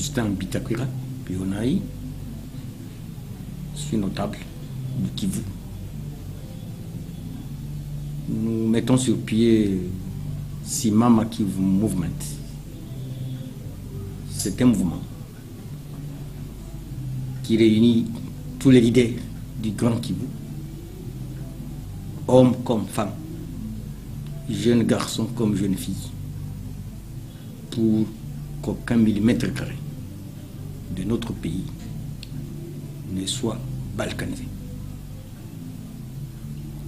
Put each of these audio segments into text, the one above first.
Justin Bitakwira, Pionaï. Je suis notable du Kivu. Nous mettons sur pied Simama Kivu Movement. C'est un mouvement qui réunit tous les leaders du Grand Kivu, hommes comme femmes, jeunes garçons comme jeunes filles, pour qu'aucun millimètre carré de notre pays ne soit balkanisé.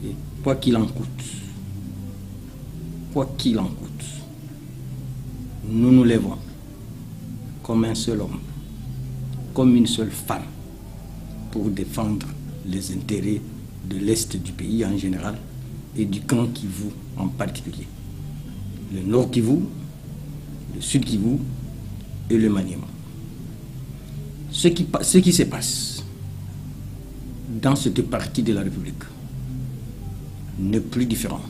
Et quoi qu'il en coûte, nous nous lèvons comme un seul homme, comme une seule femme, pour défendre les intérêts de l'Est du pays en général et du camp Kivu en particulier. Le Nord Kivu, le Sud Kivu et le Maniema. Ce qui se passe dans cette partie de la République n'est plus différent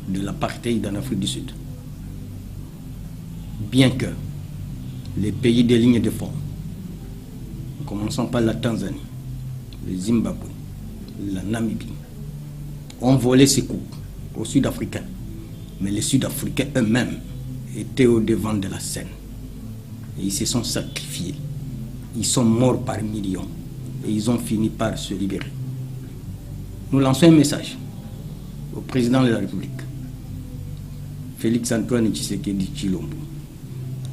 de l'apartheid en Afrique du Sud. Bien que les pays des lignes de front, commençant par la Tanzanie, le Zimbabwe, la Namibie, ont volé ces coups aux Sud-Africains, mais les Sud-Africains eux-mêmes étaient au devant de la scène. Et ils se sont sacrifiés. Ils sont morts par millions. Et ils ont fini par se libérer. Nous lançons un message au président de la République, Félix Antoine Tshisekedi Tshilombo,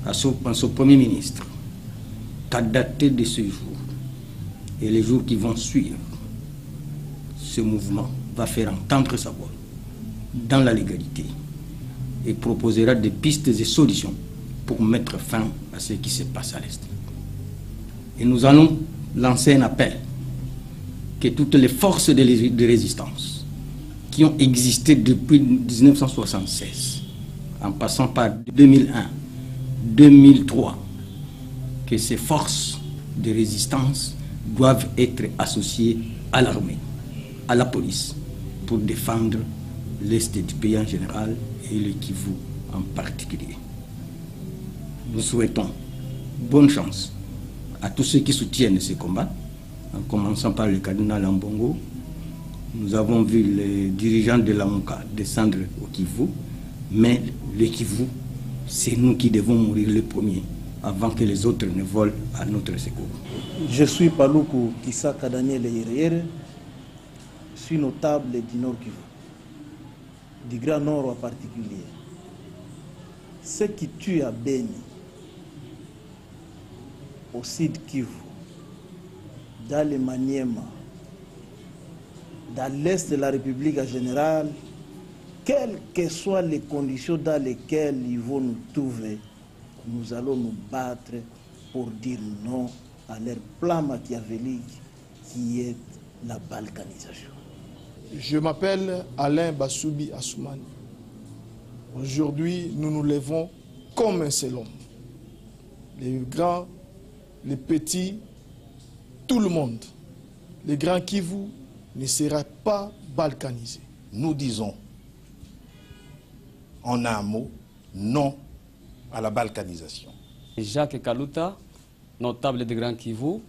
à son premier ministre, qu'à dater de ce jour et les jours qui vont suivre, ce mouvement va faire entendre sa voix dans la légalité et proposera des pistes et solutions pour mettre fin à ce qui se passe à l'Est. Et nous allons lancer un appel que toutes les forces de résistance qui ont existé depuis 1976, en passant par 2001, 2003, que ces forces de résistance doivent être associées à l'armée, à la police, pour défendre l'Est du pays en général et le Kivu en particulier. Nous souhaitons bonne chance à tous ceux qui soutiennent ces combats, en commençant par le cardinal Ambongo. Nous avons vu les dirigeants de l'AMOCA descendre au Kivu, mais le Kivu, c'est nous qui devons mourir le premier avant que les autres ne volent à notre secours. Je suis Paluku Kisaka Daniel Yerere, je suis notable du Nord Kivu, du Grand Nord en particulier. Ce qui tue à Beni, au Sud Kivu, dans le Maniema, dans l'Est de la République en général, quelles que soient les conditions dans lesquelles ils vont nous trouver, nous allons nous battre pour dire non à leur plan machiavélique qui est la balkanisation. Je m'appelle Alain Bassoubi Assoumani. Aujourd'hui, nous nous levons comme un seul homme. Les grands, les petits, tout le monde. Les grands Kivu ne sera pas balkanisé. Nous disons, en un mot, non à la balkanisation. Jacques Kaluta, notable de Grand Kivu,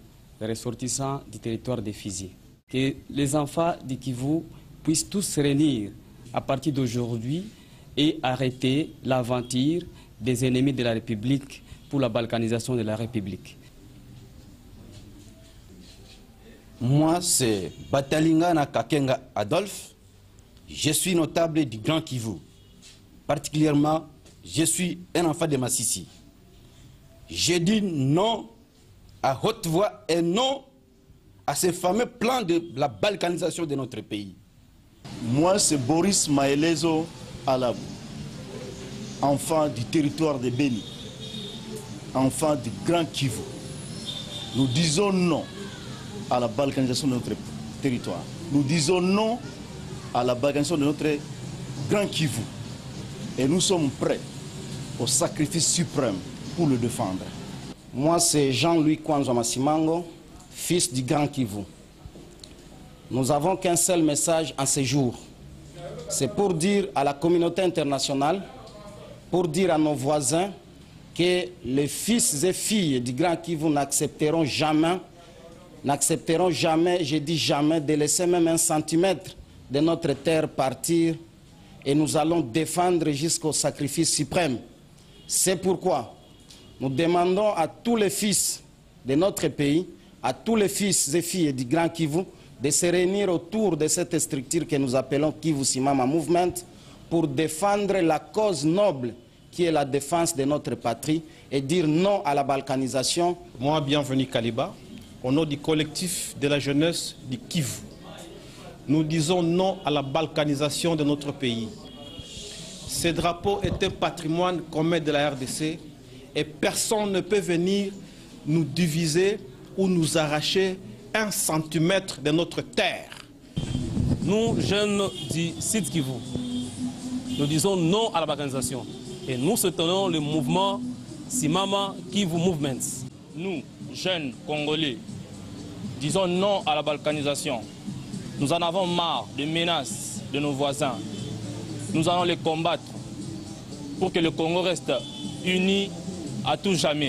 ressortissant du territoire des Fizi. Que les enfants du Kivu puissent tous se réunir à partir d'aujourd'hui et arrêter l'aventure des ennemis de la République pour la balkanisation de la République. Moi, c'est Batalingana Kakenga Adolphe. Je suis notable du Grand Kivu. Particulièrement, je suis un enfant de Massissi. Je dis non à haute voix et non à ce fameux plan de la balkanisation de notre pays. Moi, c'est Boris Maelezo Alabou, enfant du territoire de Beni, enfant du Grand Kivu. Nous disons non à la balkanisation de notre territoire. Nous disons non à la balkanisation de notre Grand Kivu. Et nous sommes prêts au sacrifice suprême pour le défendre. Moi, c'est Jean-Louis Kwanzwa Masimango, fils du Grand Kivu. Nous avons qu'un seul message en ce jour. C'est pour dire à la communauté internationale, pour dire à nos voisins que les fils et filles du Grand Kivu n'accepteront jamais, je dis jamais, de laisser même 1 centimètre de notre terre partir, et nous allons défendre jusqu'au sacrifice suprême. C'est pourquoi nous demandons à tous les fils de notre pays, à tous les fils et filles du Grand Kivu, de se réunir autour de cette structure que nous appelons Kivu Simama Movement pour défendre la cause noble qui est la défense de notre patrie et dire non à la balkanisation. Moi, bienvenue Kaliba, au nom du collectif de la jeunesse du Kivu. Nous disons non à la balkanisation de notre pays. Ce drapeau est un patrimoine commun de la RDC et personne ne peut venir nous diviser ou nous arracher 1 centimètre de notre terre. Nous, jeunes du Sud Kivu, nous disons non à la balkanisation et nous soutenons le mouvement Simama Kivu Movement. Nous, jeunes Congolais, disons non à la balkanisation. Nous en avons marre des menaces de nos voisins. Nous allons les combattre pour que le Congo reste uni à tout jamais.